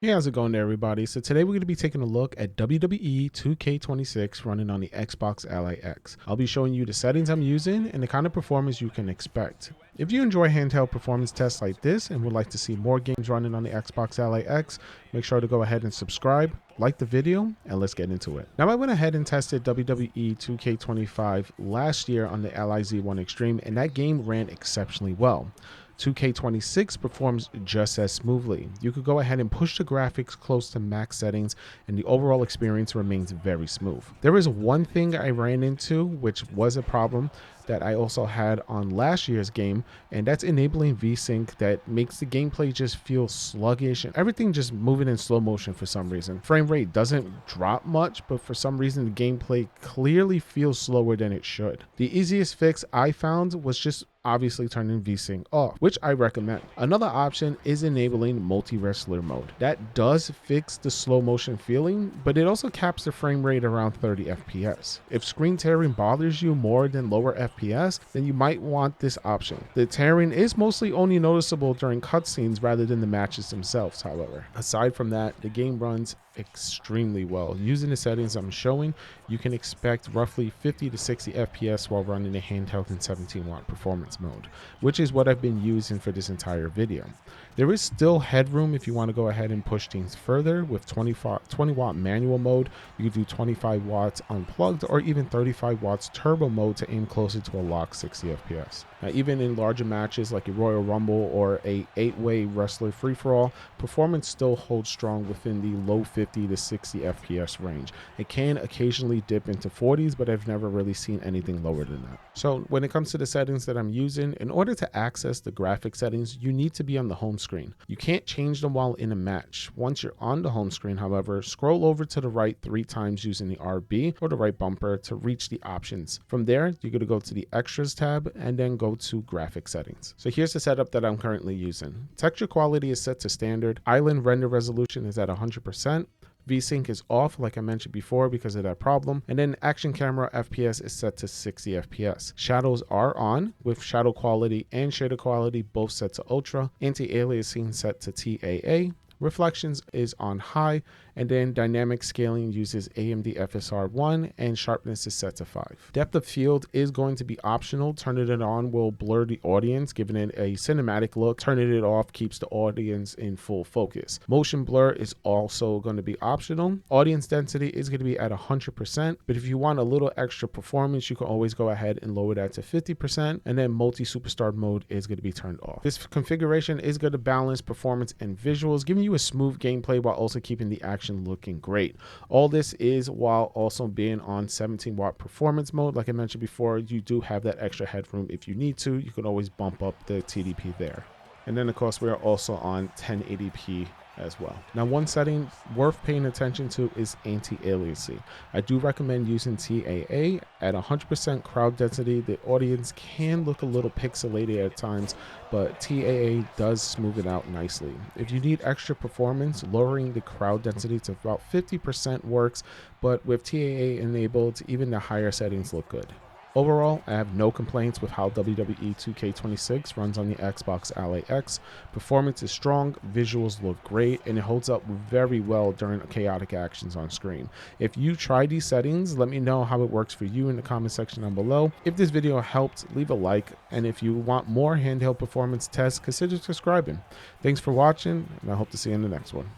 Hey, how's it going there, everybody? So today we're going to be taking a look at WWE 2K26 running on the Xbox Ally X. I'll be showing you the settings I'm using and the kind of performance you can expect. If you enjoy handheld performance tests like this and would like to see more games running on the Xbox Ally X, make sure to go ahead and subscribe, like the video, and let's get into it. Now, I went ahead and tested WWE 2K25 last year on the Ally Z1 Extreme, and that game ran exceptionally well. 2K26 performs just as smoothly. You could go ahead and push the graphics close to max settings and the overall experience remains very smooth. There is one thing I ran into which was a problem that I also had on last year's game, and that's enabling VSync that makes the gameplay just feel sluggish and everything just moving in slow motion for some reason. Frame rate doesn't drop much, but for some reason the gameplay clearly feels slower than it should. The easiest fix I found was just obviously turning VSync off, which I recommend. Another option is enabling multi-wrestler mode. That does fix the slow motion feeling, but it also caps the frame rate around 30 FPS. If screen tearing bothers you more than lower FPS, then you might want this option. The tearing is mostly only noticeable during cutscenes rather than the matches themselves, however. Aside from that, the game runs extremely well. Using the settings I'm showing, you can expect roughly 50 to 60 FPS while running a handheld in 17-watt performance mode, which is what I've been using for this entire video. There is still headroom if you want to go ahead and push things further. With 20-watt manual mode, you can do 25 watts unplugged or even 35 watts turbo mode to aim closer to a locked 60 FPS. Now, even in larger matches like a Royal Rumble or a 8-way wrestler free-for-all, performance still holds strong within the low 50 to 60 FPS range. It can occasionally dip into 40s, but I've never really seen anything lower than that. So when it comes to the settings that I'm using, in order to access the graphic settings, you need to be on the home screen. You can't change them while in a match. Once you're on the home screen, however, scroll over to the right 3 times using the RB or the right bumper to reach the options. From there, you're going to go to the extras tab and then go to graphic settings. So here's the setup that I'm currently using. Texture quality is set to standard. Island render resolution is at 100%. VSync is off, like I mentioned before, because of that problem. And then action camera FPS is set to 60 FPS. Shadows are on, with shadow quality and shader quality both set to ultra. Anti-Aliasing set to TAA. Reflections is on high, and then dynamic scaling uses AMD FSR 1 and sharpness is set to 5. Depth of field is going to be optional. Turning it on will blur the audience, giving it a cinematic look. Turning it off keeps the audience in full focus. Motion blur is also going to be optional. Audience density is going to be at 100%, but if you want a little extra performance, you can always go ahead and lower that to 50%, and then multi-superstar mode is going to be turned off. This configuration is going to balance performance and visuals, giving you a smooth gameplay while also keeping the action looking great. All this is while also being on 17-watt performance mode. Like I mentioned before, you do have that extra headroom if you need to. You can always bump up the TDP there. And then of course we are also on 1080p as well. Now, one setting worth paying attention to is anti-aliasing. I do recommend using TAA at 100% crowd density. The audience can look a little pixelated at times, but TAA does smooth it out nicely. If you need extra performance, lowering the crowd density to about 50% works, but with TAA enabled, even the higher settings look good. Overall, I have no complaints with how WWE 2K26 runs on the Xbox Ally X. Performance is strong, visuals look great, and it holds up very well during chaotic actions on screen. If you try these settings, let me know how it works for you in the comment section down below. If this video helped, leave a like, and if you want more handheld performance tests, consider subscribing. Thanks for watching, and I hope to see you in the next one.